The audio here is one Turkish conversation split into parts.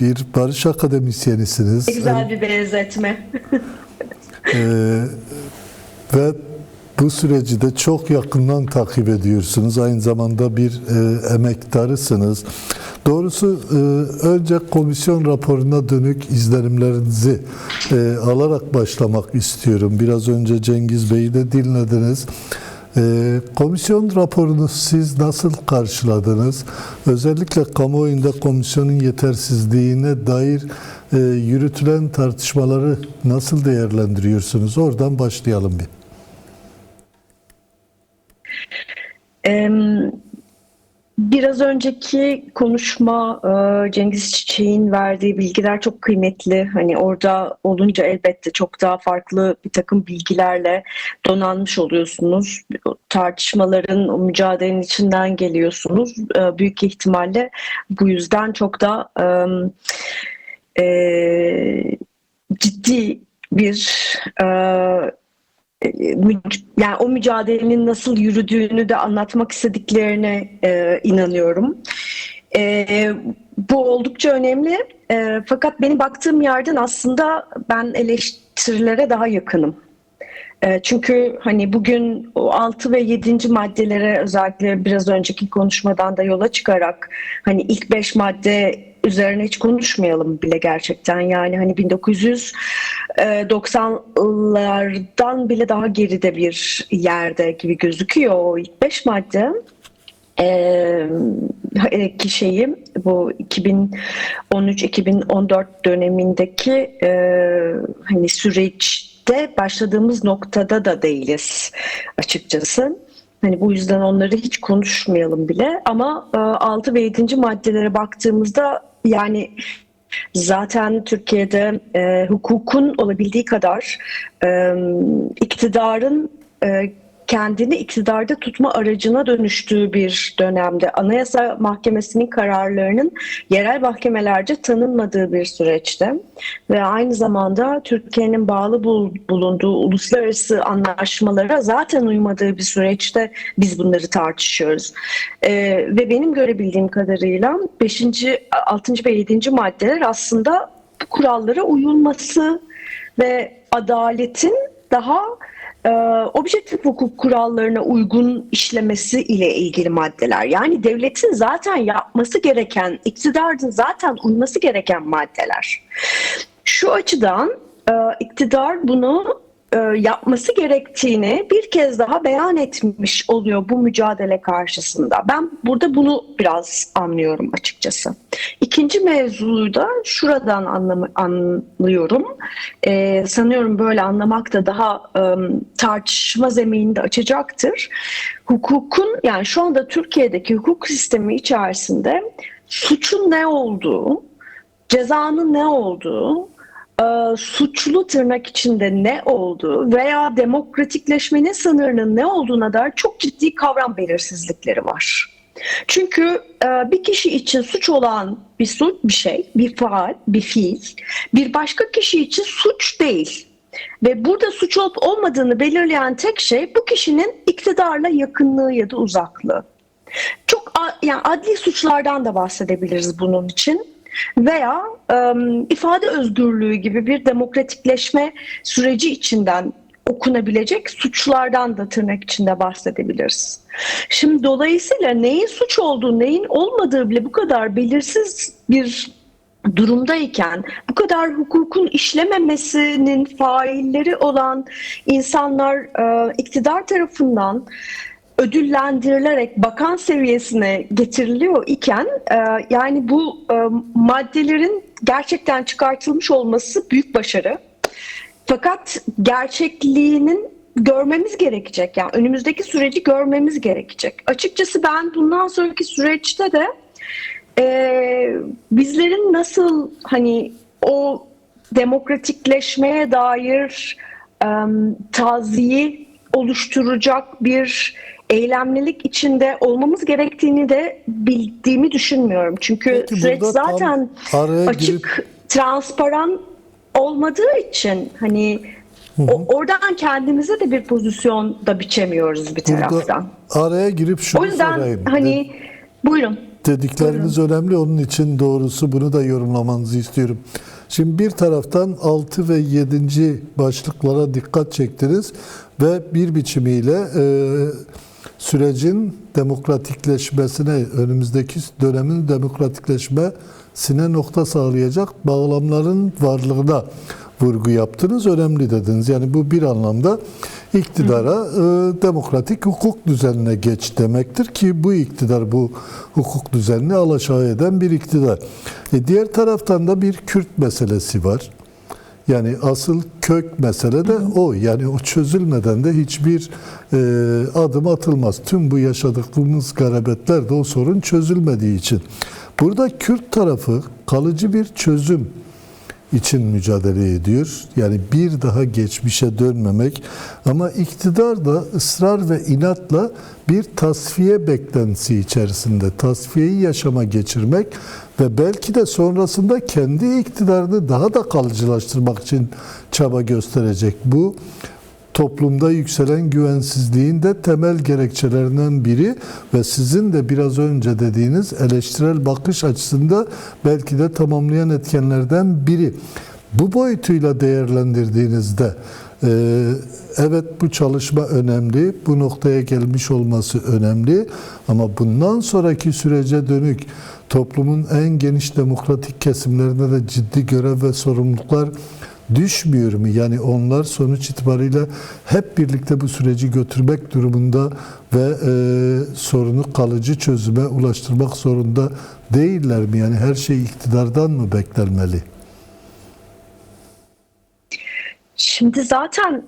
bir barış akademisyenisiniz. Güzel bir benzetme. Ve bu süreci de çok yakından takip ediyorsunuz. Aynı zamanda bir emektarısınız. Doğrusu önce komisyon raporuna dönük izlenimlerinizi alarak başlamak istiyorum. Biraz önce Cengiz Bey'i de dinlediniz. Komisyon raporunu siz nasıl karşıladınız? Özellikle kamuoyunda komisyonun yetersizliğine dair yürütülen tartışmaları nasıl değerlendiriyorsunuz? Oradan başlayalım bir. Biraz önceki konuşma, Cengiz Çiçek'in verdiği bilgiler çok kıymetli. Hani orada olunca elbette çok daha farklı bir takım bilgilerle donanmış oluyorsunuz. O tartışmaların, o mücadelenin içinden geliyorsunuz. Büyük ihtimalle bu yüzden çok da ciddi bir yani o mücadelenin nasıl yürüdüğünü de anlatmak istediklerine inanıyorum. Bu oldukça önemli. Fakat benim baktığım yerden aslında ben eleştirilere daha yakınım. Çünkü hani bugün o 6 ve 7. maddelere özellikle biraz önceki konuşmadan da yola çıkarak hani ilk 5 madde üzerine hiç konuşmayalım bile gerçekten. Yani hani 1990'lardan bile daha geride bir yerde gibi gözüküyor o ilk 5 madde. Ki şeyi bu 2013-2014 dönemindeki hani süreçte başladığımız noktada da değiliz açıkçası. Hani bu yüzden onları hiç konuşmayalım bile ama 6 ve 7. maddelere baktığımızda yani zaten Türkiye'de hukukun olabildiği kadar iktidarın kendini iktidarda tutma aracına döndüğü bir dönemde Anayasa Mahkemesi'nin kararlarının yerel mahkemelerce tanınmadığı bir süreçte ve aynı zamanda Türkiye'nin bağlı bulunduğu uluslararası anlaşmalara zaten uymadığı bir süreçte biz bunları tartışıyoruz. Ve benim görebildiğim kadarıyla 5. 6. ve 7. maddeler aslında bu kurallara uyulması ve adaletin daha objektif hukuk kurallarına uygun işlemesi ile ilgili maddeler. Yani devletin zaten yapması gereken, iktidarın zaten uyması gereken maddeler. Şu açıdan iktidar bunu yapması gerektiğini bir kez daha beyan etmiş oluyor bu mücadele karşısında. Ben burada bunu biraz anlıyorum açıkçası. İkinci mevzuyu da şuradan anlıyorum. Sanıyorum böyle anlamak da daha tartışma zeminini de açacaktır. Hukukun yani şu anda Türkiye'deki hukuk sistemi içerisinde suçun ne olduğu, cezanın ne olduğu, suçlu tırnak içinde ne olduğu veya demokratikleşmenin sınırının ne olduğuna dair çok ciddi kavram belirsizlikleri var. Çünkü bir kişi için suç olan bir şey, bir faal, bir fiil, bir başka kişi için suç değil. Ve burada suç olup olmadığını belirleyen tek şey bu kişinin iktidarla yakınlığı ya da uzaklığı. Çok yani adli suçlardan da bahsedebiliriz bunun için. Veya ifade özgürlüğü gibi bir demokratikleşme süreci içinden okunabilecek suçlardan da tırnak içinde bahsedebiliriz. Şimdi dolayısıyla neyin suç olduğu, neyin olmadığı bile bu kadar belirsiz bir durumdayken, bu kadar hukukun işlememesinin failleri olan insanlar iktidar tarafından ödüllendirilerek bakan seviyesine getiriliyor iken yani bu maddelerin gerçekten çıkartılmış olması büyük başarı. Fakat gerçekliğinin görmemiz gerekecek. Yani önümüzdeki süreci görmemiz gerekecek. Açıkçası ben bundan sonraki süreçte de bizlerin nasıl hani o demokratikleşmeye dair taziyi oluşturacak bir eylemlilik içinde olmamız gerektiğini de bildiğimi düşünmüyorum. Çünkü peki, süreç zaten açık, transparan olmadığı için hani oradan kendimize de bir pozisyon da biçemiyoruz bir taraftan. Araya girip şunu o yüzden sorayım. hani buyurun. dedikleriniz önemli. Onun için doğrusu bunu da yorumlamanızı istiyorum. Şimdi bir taraftan 6 ve 7. başlıklara dikkat çektiniz ve bir biçimiyle sürecin demokratikleşmesine, önümüzdeki dönemin demokratikleşmesine nokta sağlayacak bağlamların varlığına vurgu yaptınız. Önemli dediniz. Yani bu bir anlamda iktidara demokratik hukuk düzenine geç demektir ki bu iktidar bu hukuk düzenini alaşağı eden bir iktidar. Diğer taraftan da bir Kürt meselesi var. Yani asıl kök mesele de o. Yani o çözülmeden de hiçbir adım atılmaz. Tüm bu yaşadıklarımız garabetler de o sorun çözülmediği için. Burada Kürt tarafı kalıcı bir çözüm için mücadele ediyor. Yani bir daha geçmişe dönmemek, ama iktidar da ısrar ve inatla bir tasfiye beklentisi içerisinde tasfiyeyi yaşama geçirmek ve belki de sonrasında kendi iktidarını daha da kalıcılaştırmak için çaba gösterecek. Bu toplumda yükselen güvensizliğin de temel gerekçelerinden biri ve sizin de biraz önce dediğiniz eleştirel bakış açısında belki de tamamlayan etkenlerden biri. Bu boyutuyla değerlendirdiğinizde evet, bu çalışma önemli, bu noktaya gelmiş olması önemli, ama bundan sonraki sürece dönük toplumun en geniş demokratik kesimlerine de ciddi görev ve sorumluluklar düşmüyor mu? Yani onlar sonuç itibariyle hep birlikte bu süreci götürmek durumunda ve sorunu kalıcı çözüme ulaştırmak zorunda değiller mi? Yani her şey iktidardan mı beklenmeli? Şimdi zaten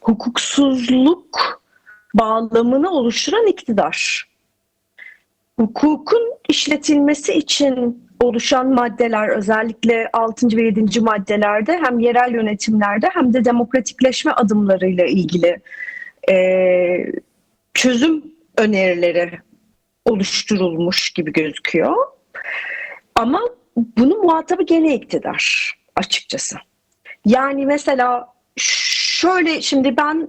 hukuksuzluk bağlamını oluşturan iktidar. Hukukun işletilmesi için oluşan maddeler, özellikle 6. ve 7. maddelerde hem yerel yönetimlerde hem de demokratikleşme adımlarıyla ilgili çözüm önerileri oluşturulmuş gibi gözüküyor. Ama bunun muhatabı gene iktidar açıkçası. Yani mesela şöyle, şimdi ben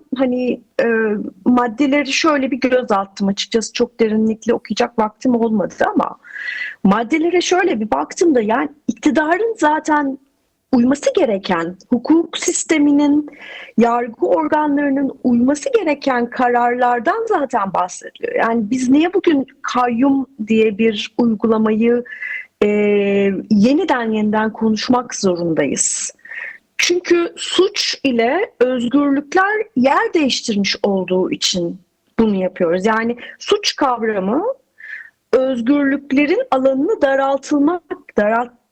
maddeleri şöyle bir göz attım açıkçası, çok derinlikli okuyacak vaktim olmadı ama maddelere şöyle bir baktığımda yani iktidarın zaten uyması gereken, hukuk sisteminin, yargı organlarının uyması gereken kararlardan zaten bahsediliyor. Yani biz niye bugün kayyum diye bir uygulamayı yeniden konuşmak zorundayız? Çünkü suç ile özgürlükler yer değiştirmiş olduğu için bunu yapıyoruz. Yani suç kavramı özgürlüklerin alanını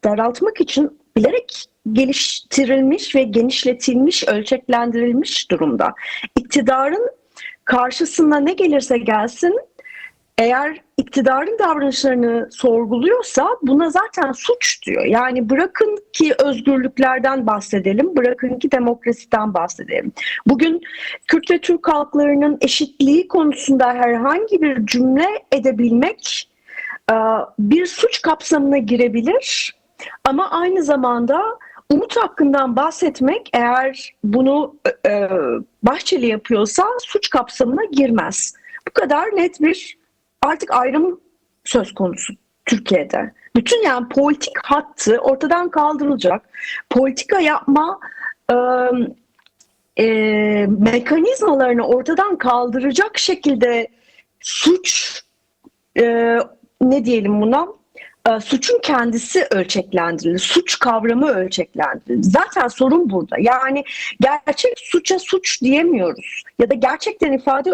daraltmak için bilerek geliştirilmiş ve genişletilmiş, ölçeklendirilmiş durumda. İktidarın karşısına ne gelirse gelsin, eğer iktidarın davranışlarını sorguluyorsa buna zaten suç diyor. Yani bırakın ki özgürlüklerden bahsedelim, bırakın ki demokrasiden bahsedelim. Bugün Kürt ve Türk halklarının eşitliği konusunda herhangi bir cümle edebilmek bir suç kapsamına girebilir. Ama aynı zamanda umut hakkından bahsetmek, eğer bunu Bahçeli yapıyorsa, suç kapsamına girmez. Bu kadar net bir artık ayrım söz konusu Türkiye'de. Bütün yani politik hattı ortadan kaldırılacak. Politika yapma mekanizmalarını ortadan kaldıracak şekilde suç, ne diyelim buna, suçun kendisi ölçeklendirildi. Suç kavramı ölçeklendirildi. Zaten sorun burada. Yani gerçek suça suç diyemiyoruz. Ya da gerçekten ifade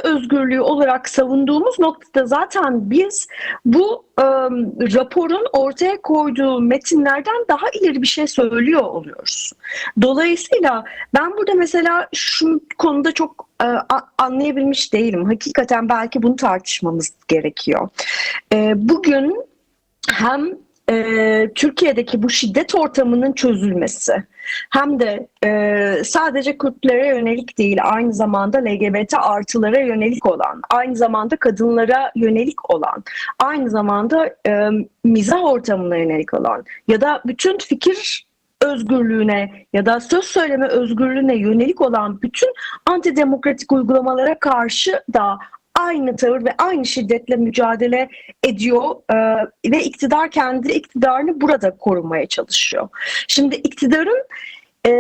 özgürlüğü olarak savunduğumuz noktada zaten biz bu raporun ortaya koyduğu metinlerden daha ileri bir şey söylüyor oluyoruz. Dolayısıyla ben burada mesela şu konuda çok anlayabilmiş değilim. Hakikaten belki bunu tartışmamız gerekiyor. Bugün hem Türkiye'deki bu şiddet ortamının çözülmesi, hem de sadece Kürtlere yönelik değil, aynı zamanda LGBT artılara yönelik olan, aynı zamanda kadınlara yönelik olan, aynı zamanda mizah ortamına yönelik olan ya da bütün fikir özgürlüğüne ya da söz söyleme özgürlüğüne yönelik olan bütün antidemokratik uygulamalara karşı da aynı tavır ve aynı şiddetle mücadele ediyor ve iktidar kendi iktidarını burada korumaya çalışıyor. Şimdi iktidarın e,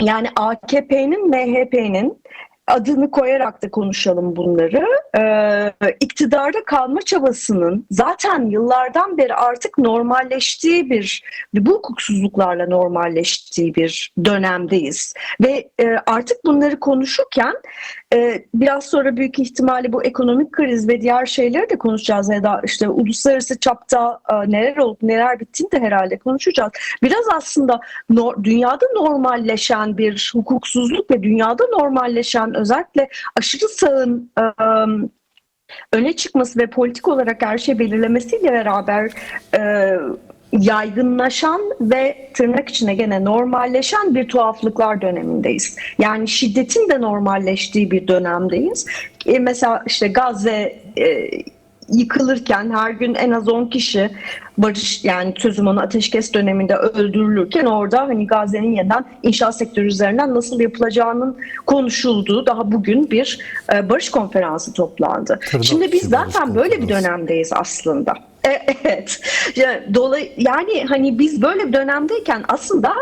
yani AKP'nin, MHP'nin adını koyarak da konuşalım bunları. İktidarda kalma çabasının zaten yıllardan beri artık normalleştiği bu hukuksuzluklarla normalleştiği bir dönemdeyiz. Ve artık bunları konuşurken biraz sonra büyük ihtimalle bu ekonomik kriz ve diğer şeyleri de konuşacağız ya da işte uluslararası çapta neler olup neler bittiğini de herhalde konuşacağız. Biraz aslında dünyada normalleşen bir hukuksuzluk ve dünyada normalleşen özellikle aşırı sağın öne çıkması ve politik olarak her şeyi belirlemesiyle beraber yaygınlaşan ve tırnak içine gene normalleşen bir tuhaflıklar dönemindeyiz. Yani şiddetin de normalleştiği bir dönemdeyiz. Mesela işte Gazze yıkılırken her gün en az 10 kişi barış yani sözüm onu ateşkes döneminde öldürülürken orada hani Gazze'nin yeniden inşaat sektörü üzerinden nasıl yapılacağının konuşulduğu daha bugün bir barış konferansı toplandı. Şimdi biz zaten böyle bir dönemdeyiz aslında. Evet. Yani hani biz böyle bir dönemdeyken aslında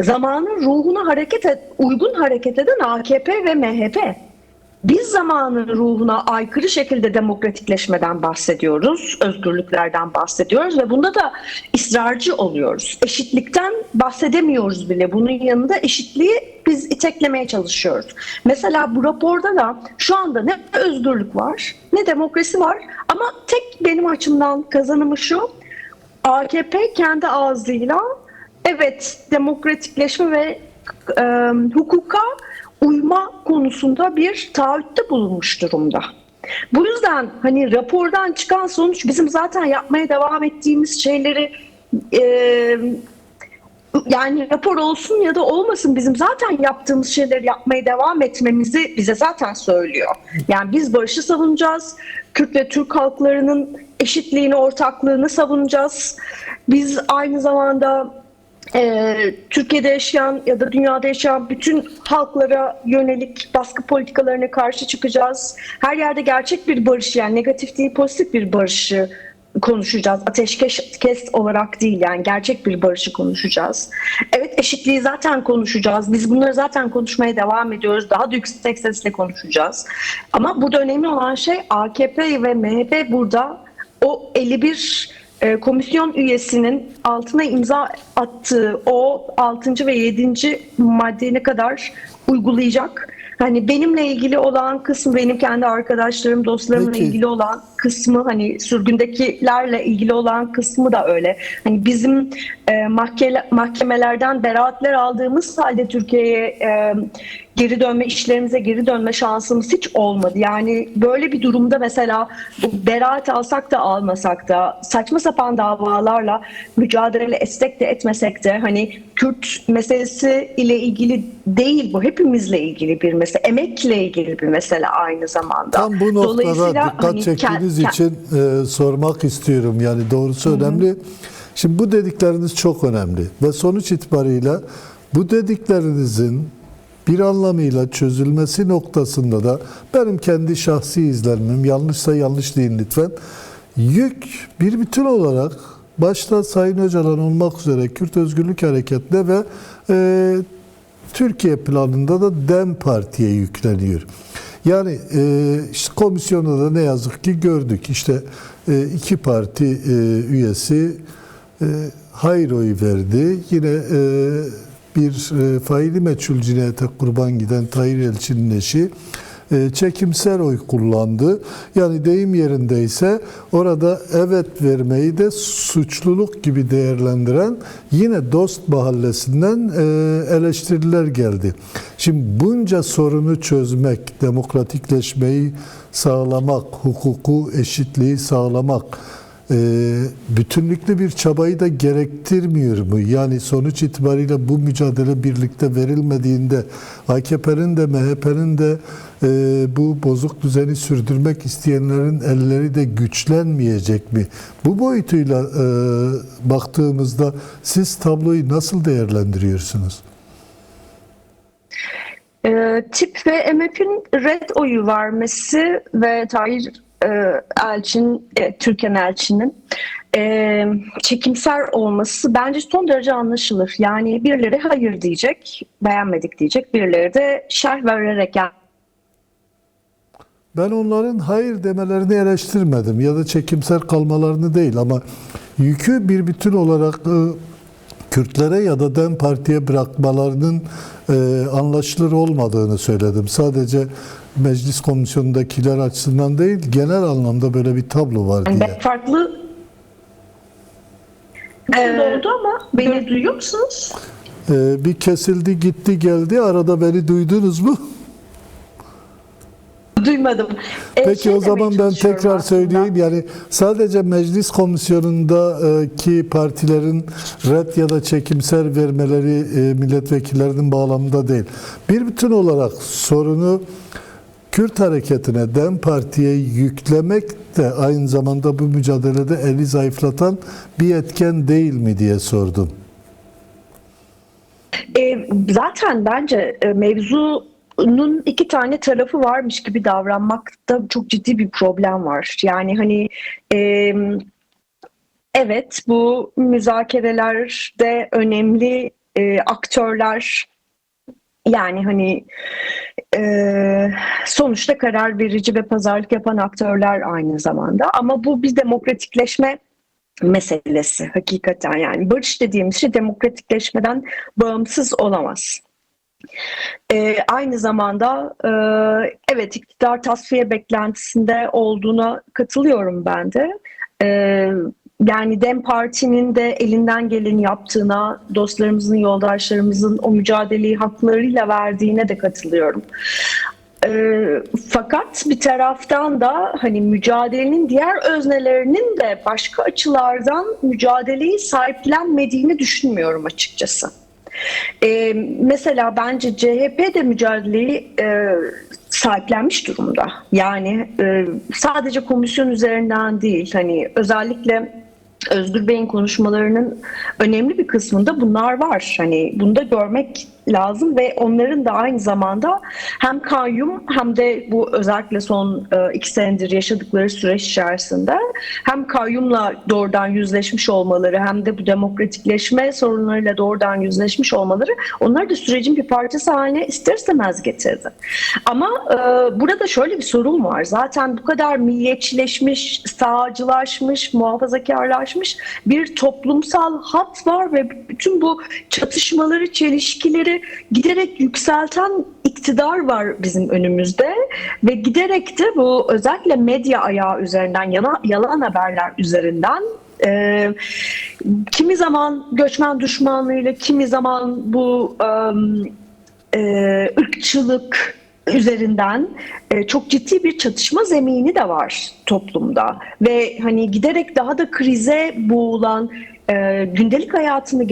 zamanın ruhuna uygun hareket eden AKP ve MHP. Biz zamanın ruhuna aykırı şekilde demokratikleşmeden bahsediyoruz, özgürlüklerden bahsediyoruz ve bunda da ısrarcı oluyoruz. Eşitlikten bahsedemiyoruz bile. Bunun yanında eşitliği biz iteklemeye çalışıyoruz. Mesela bu raporda da şu anda ne özgürlük var, ne demokrasi var ama tek benim açımdan kazanımı şu, AKP kendi ağzıyla evet demokratikleşme ve hukuka uyma konusunda bir taahhütte bulunmuş durumda. Bu yüzden hani rapordan çıkan sonuç bizim zaten yapmaya devam ettiğimiz şeyleri yani rapor olsun ya da olmasın bizim zaten yaptığımız şeyleri yapmaya devam etmemizi bize zaten söylüyor. Yani biz barışı savunacağız. Kürt ve Türk halklarının eşitliğini, ortaklığını savunacağız. Biz aynı zamanda Türkiye'de yaşayan ya da dünyada yaşayan bütün halklara yönelik baskı politikalarına karşı çıkacağız. Her yerde gerçek bir barış yani negatif değil pozitif bir barışı konuşacağız. Ateşkes olarak değil yani gerçek bir barışı konuşacağız. Evet eşitliği zaten konuşacağız. Biz bunları zaten konuşmaya devam ediyoruz. Daha da yüksek sesle konuşacağız. Ama burada önemli olan şey AKP ve MHP burada o 51 komisyon üyesinin altına imza attığı o 6. ve 7. maddeye kadar uygulayacak. Hani benimle ilgili olan kısmı, benim kendi arkadaşlarım, dostlarımla ilgili olan kısmı, hani sürgündekilerle ilgili olan kısmı da öyle. Hani bizim mahkemelerden beraatler aldığımız halde Türkiye'ye geri dönme, işlerimize geri dönme şansımız hiç olmadı. Yani böyle bir durumda mesela beraat alsak da almasak da saçma sapan davalarla mücadele etsek de etmesek de hani Kürt meselesi ile ilgili değil bu. Hepimizle ilgili bir mesele. Emekle ilgili bir mesele aynı zamanda. Tam bu noktada dikkat çektiğiniz için sormak istiyorum. Yani doğrusu önemli. Şimdi bu dedikleriniz çok önemli. Ve sonuç itibariyle bu dediklerinizin bir anlamıyla çözülmesi noktasında da benim kendi şahsi izlenimim, yanlışsa yanlış deyin lütfen, yük bir bütün olarak başta Sayın Öcalan olmak üzere Kürt Özgürlük Hareketi'ne ve Türkiye planında da DEM Parti'ye yükleniyor. Yani işte komisyonda da ne yazık ki gördük. İşte iki parti üyesi hayır oyu verdi. Yine bir faili meçhul cinayete kurban giden Tahir Elçi'nin eşi çekimser oy kullandı. Yani deyim yerindeyse orada evet vermeyi de suçluluk gibi değerlendiren yine Dost Mahallesi'nden eleştiriler geldi. Şimdi bunca sorunu çözmek, demokratikleşmeyi sağlamak, hukuku, eşitliği sağlamak bütünlüklü bir çabayı da gerektirmiyor mu? Yani sonuç itibariyle bu mücadele birlikte verilmediğinde AKP'nin de MHP'nin de bu bozuk düzeni sürdürmek isteyenlerin elleri de güçlenmeyecek mi? Bu boyutuyla baktığımızda siz tabloyu nasıl değerlendiriyorsunuz? TİP ve MHP'nin red oyu vermesi ve Tahir Elçin, Türkan Elçin'in çekimser olması bence son derece anlaşılır. Yani birileri hayır diyecek, beğenmedik diyecek, birileri de şerh vererek yani. Ben onların hayır demelerini eleştirmedim ya da çekimser kalmalarını değil, ama yükü bir bütün olarak Kürtlere ya da DEM Parti'ye bırakmalarının anlaşılır olmadığını söyledim. Sadece meclis komisyonundakiler açısından değil, genel anlamda böyle bir tablo var diye. Farklı oldu ama beni duyuyor musunuz? Bir kesildi gitti geldi, arada beni duydunuz mu? Duymadım. Peki o zaman ben tekrar aslında söyleyeyim. Yani sadece meclis komisyonundaki partilerin red ya da çekimser vermeleri milletvekillerinin bağlamında değil. Bir bütün olarak sorunu Kürt hareketine, DEM Parti'ye yüklemek de aynı zamanda bu mücadelede eli zayıflatan bir etken değil mi diye sordum. Zaten bence mevzunun iki tane tarafı varmış gibi davranmakta çok ciddi bir problem var. Yani hani evet, bu müzakerelerde önemli aktörler, yani hani sonuçta karar verici ve pazarlık yapan aktörler aynı zamanda, ama bu bir demokratikleşme meselesi hakikaten. Yani barış dediğimiz şey demokratikleşmeden bağımsız olamaz. Aynı zamanda evet, iktidar tasfiye beklentisinde olduğuna katılıyorum ben de. Yani DEM Parti'nin de elinden geleni yaptığına, dostlarımızın, yoldaşlarımızın o mücadeleyi haklarıyla verdiğine de katılıyorum. Fakat bir taraftan da hani mücadelenin diğer öznelerinin de başka açılardan mücadeleyi sahiplenmediğini düşünmüyorum açıkçası. Mesela bence CHP de mücadeleyi sahiplenmiş durumda. Yani sadece komisyon üzerinden değil, hani özellikle Özgür Bey'in konuşmalarının önemli bir kısmında bunlar var. Hani bunu da görmek lazım ve onların da aynı zamanda hem kayyum hem de bu özellikle son 2 senedir yaşadıkları süreç içerisinde hem kayyumla doğrudan yüzleşmiş olmaları hem de bu demokratikleşme sorunlarıyla doğrudan yüzleşmiş olmaları onları da sürecin bir parçası haline ister istemez getirdi. Ama burada şöyle bir sorun var. Zaten bu kadar milliyetçileşmiş, sağcılaşmış, muhafazakarlaşmış bir toplumsal hat var ve bütün bu çatışmaları, çelişkileri giderek yükselten iktidar var bizim önümüzde ve giderek de bu özellikle medya ayağı üzerinden, yalan haberler üzerinden kimi zaman göçmen düşmanlığıyla, kimi zaman bu ırkçılık üzerinden çok ciddi bir çatışma zemini de var toplumda ve hani giderek daha da krize boğulan, gündelik hayatını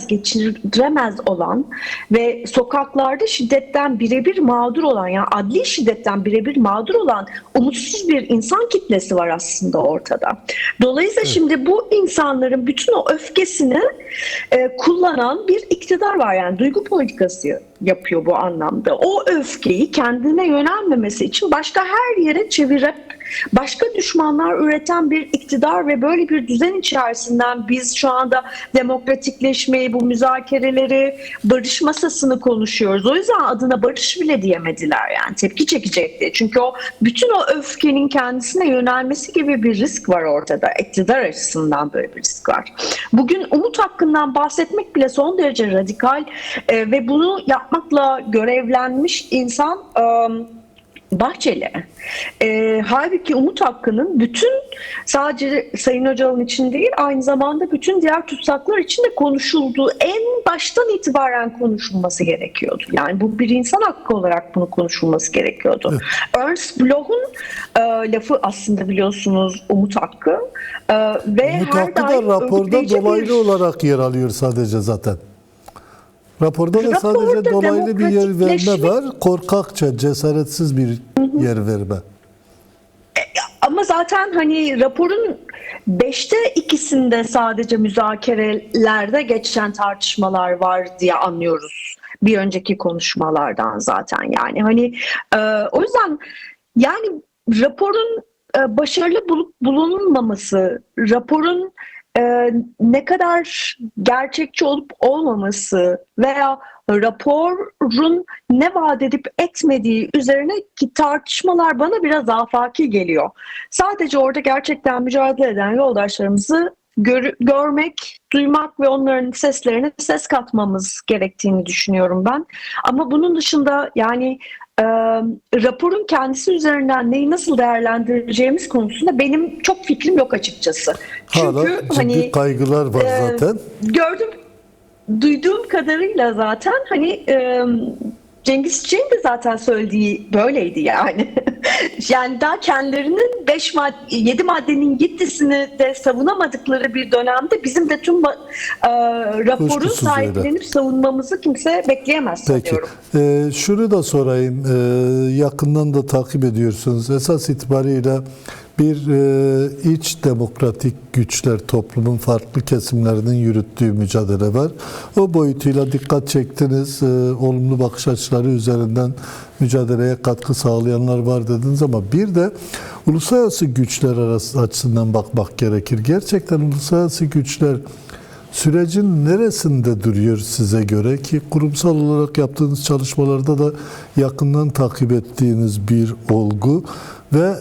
geçiremez olan ve sokaklarda şiddetten birebir mağdur olan, yani adli şiddetten birebir mağdur olan umutsuz bir insan kitlesi var aslında ortada. Dolayısıyla şimdi bu insanların bütün o öfkesini kullanan bir iktidar var, yani duygu politikası yapıyor bu anlamda. O öfkeyi kendine yönelmemesi için başka her yere çevirip başka düşmanlar üreten bir iktidar ve böyle bir düzen içerisinden biz şu anda demokratikleşmeyi, bu müzakereleri, barış masasını konuşuyoruz. O yüzden adına barış bile diyemediler, yani tepki çekecekti. Çünkü o bütün o öfkenin kendisine yönelmesi gibi bir risk var ortada. İktidar açısından böyle bir risk var. Bugün umut hakkından bahsetmek bile son derece radikal ve bunu yapmakla görevlenmiş insan Bahçeli. Halbuki umut hakkının bütün, sadece Sayın Öcalan için değil, aynı zamanda bütün diğer tutsaklar için de konuşulduğu, en baştan itibaren konuşulması gerekiyordu. Yani bu bir insan hakkı olarak bunu konuşulması gerekiyordu. Evet. Ernst Bloch'un lafı aslında, biliyorsunuz, umut hakkı. Ve umut hakkı da raporda dolaylı olarak yer alıyor sadece zaten. Raporda da sadece dolaylı bir yer verme var. Korkakça, cesaretsiz bir yer verme. Ama zaten hani raporun 5'te 2'sinde sadece müzakerelerde geçen tartışmalar var diye anlıyoruz. bir önceki konuşmalardan zaten. Yani hani o yüzden yani raporun başarılı bulunmaması, raporun ne kadar gerçekçi olup olmaması veya raporun ne vaat edip etmediği üzerine ki tartışmalar bana biraz afaki geliyor. Sadece orada gerçekten mücadele eden yoldaşlarımızı görmek, duymak ve onların seslerine ses katmamız gerektiğini düşünüyorum ben. Ama bunun dışında yani raporun kendisi üzerinden neyi nasıl değerlendireceğimiz konusunda benim çok fikrim yok açıkçası. Hala Çünkü ciddi hani kaygılar var zaten. duyduğum kadarıyla zaten hani Cengiz Çiçek'in de zaten söylediği böyleydi yani. Yani daha kendilerinin 7 maddenin 7'sini de savunamadıkları bir dönemde bizim de tüm raporun Kuşkusuz öyle. sahiplenip savunmamızı kimse bekleyemez Peki. sanıyorum. Şunu da sorayım. Yakından da takip ediyorsunuz. Esas itibariyle bir iç demokratik güçler, toplumun farklı kesimlerinin yürüttüğü mücadele var. O boyutuyla dikkat çektiniz. Olumlu bakış açıları üzerinden mücadeleye katkı sağlayanlar var dediniz ama bir de uluslararası güçler arası açısından bakmak gerekir. Gerçekten uluslararası güçler sürecin neresinde duruyor size göre ki kurumsal olarak yaptığınız çalışmalarda da yakından takip ettiğiniz bir olgu ve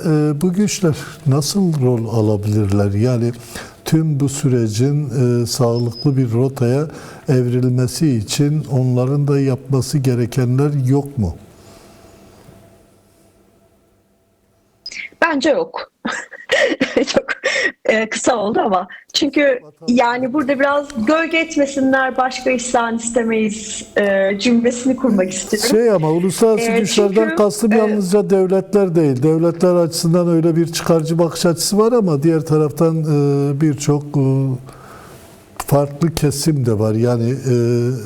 bu güçler nasıl rol alabilirler? Yani tüm bu sürecin sağlıklı bir rotaya evrilmesi için onların da yapması gerekenler yok mu? Bence yok. Çok kısa oldu ama çünkü yani burada biraz gölge etmesinler başka ihsan istemeyiz cümlesini kurmak istiyorum. Ama uluslararası güçlerden Çünkü, kastım yalnızca devletler değil. Devletler açısından öyle bir çıkarcı bakış açısı var ama diğer taraftan birçok farklı kesim de var. Yani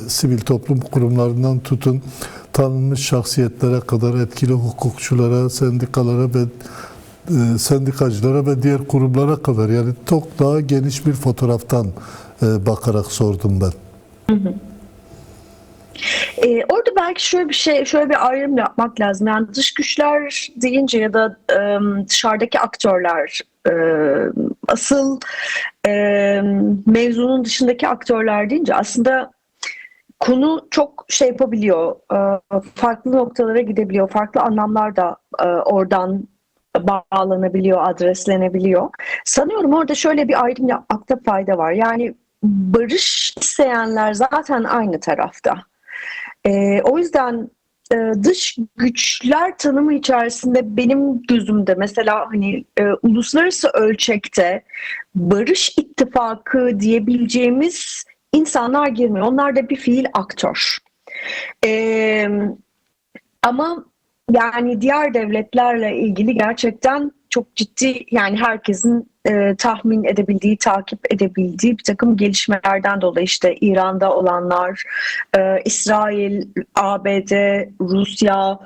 sivil toplum kurumlarından tutun tanınmış şahsiyetlere kadar etkili hukukçulara, sendikacılara ve diğer kurumlara kadar yani çok daha geniş bir fotoğraftan bakarak sordum ben. Orada belki şöyle bir ayrım yapmak lazım. Yani dış güçler deyince ya da dışarıdaki aktörler, asıl mevzunun dışındaki aktörler deyince aslında konu çok yapabiliyor, farklı noktalara gidebiliyor, farklı anlamlar da oradan bağlanabiliyor, adreslenebiliyor. Sanıyorum orada şöyle bir ayrım yapmakta fayda var. Yani barış isteyenler zaten aynı tarafta. O yüzden dış güçler tanımı içerisinde benim gözümde mesela hani uluslararası ölçekte barış ittifakı diyebileceğimiz insanlar girmiyor. Onlar da bir fiil aktör. Ama yani diğer devletlerle ilgili gerçekten çok ciddi yani herkesin tahmin edebildiği, takip edebildiği bir takım gelişmelerden dolayı işte İran'da olanlar, İsrail, ABD, Rusya,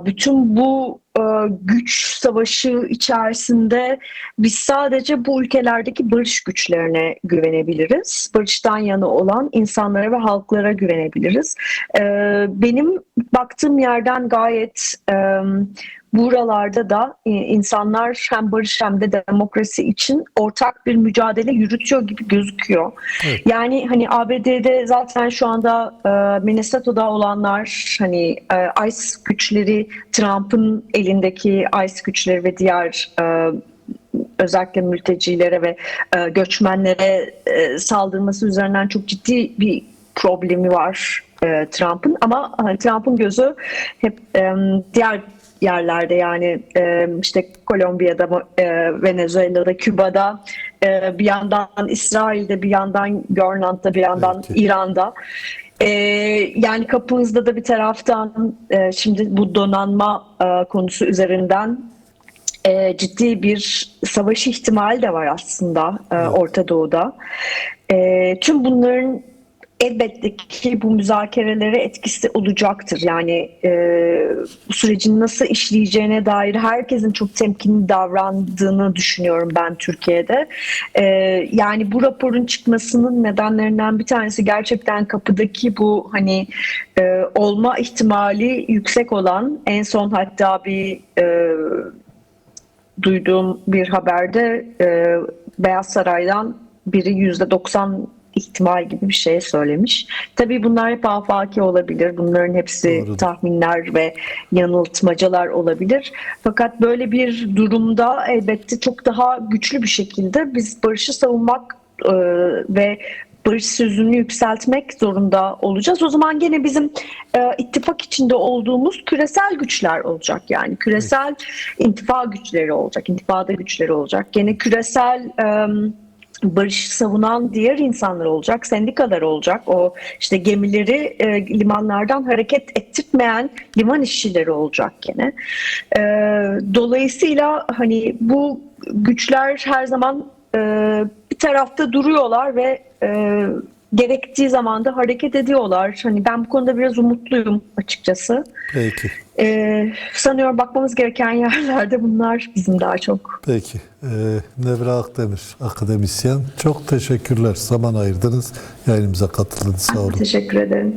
bütün bu güç savaşı içerisinde biz sadece bu ülkelerdeki barış güçlerine güvenebiliriz. Barıştan yana olan insanlara ve halklara güvenebiliriz. Benim baktığım yerden gayet buralarda da insanlar hem barış hem de demokrasi için ortak bir mücadele yürütüyor gibi gözüküyor. Evet. Yani hani ABD'de zaten şu anda Minnesota'da olanlar hani ICE güçleri, Trump'ın elindeki ICE güçleri ve diğer özellikle mültecilere ve göçmenlere saldırması üzerinden çok ciddi bir problemi var Trump'ın ama Trump'ın gözü hep diğer yerlerde yani işte Kolombiya'da, Venezuela'da, Küba'da, bir yandan İsrail'de, bir yandan Grönland'da, bir yandan İran'da. Yani kapımızda da bir taraftan şimdi bu donanma konusu üzerinden ciddi bir savaş ihtimali de var aslında Orta Doğu'da. Tüm bunların elbette ki bu müzakerelere etkisi olacaktır. Yani bu sürecin nasıl işleyeceğine dair herkesin çok temkinli davrandığını düşünüyorum ben Türkiye'de. Yani bu raporun çıkmasının nedenlerinden bir tanesi gerçekten kapıdaki bu hani olma ihtimali yüksek olan, en son hatta bir duyduğum bir haberde Beyaz Saray'dan biri %90 ihtimal gibi bir şey söylemiş. Tabii bunlar hep afaki olabilir. Bunların hepsi Doğrudur. tahminler ve yanıltmacalar olabilir. Fakat böyle bir durumda elbette çok daha güçlü bir şekilde biz barışı savunmak ve barış sözünü yükseltmek zorunda olacağız. O zaman gene bizim ittifak içinde olduğumuz küresel güçler olacak. Yani küresel intifa güçleri olacak, intifada güçleri olacak. Gene küresel barış savunan diğer insanlar olacak, sendikalar olacak. O işte gemileri limanlardan hareket ettirmeyen liman işçileri olacak gene. Dolayısıyla hani bu güçler her zaman bir tarafta duruyorlar ve gerektiği zaman da hareket ediyorlar. Hani ben bu konuda biraz umutluyum açıkçası. Peki. Sanıyorum bakmamız gereken yerlerde bunlar bizim daha çok. Peki. Nevra Akdemir, akademisyen. Çok teşekkürler. Zaman ayırdınız. Yayınımıza katıldınız. Sağ olun. Teşekkür ederim.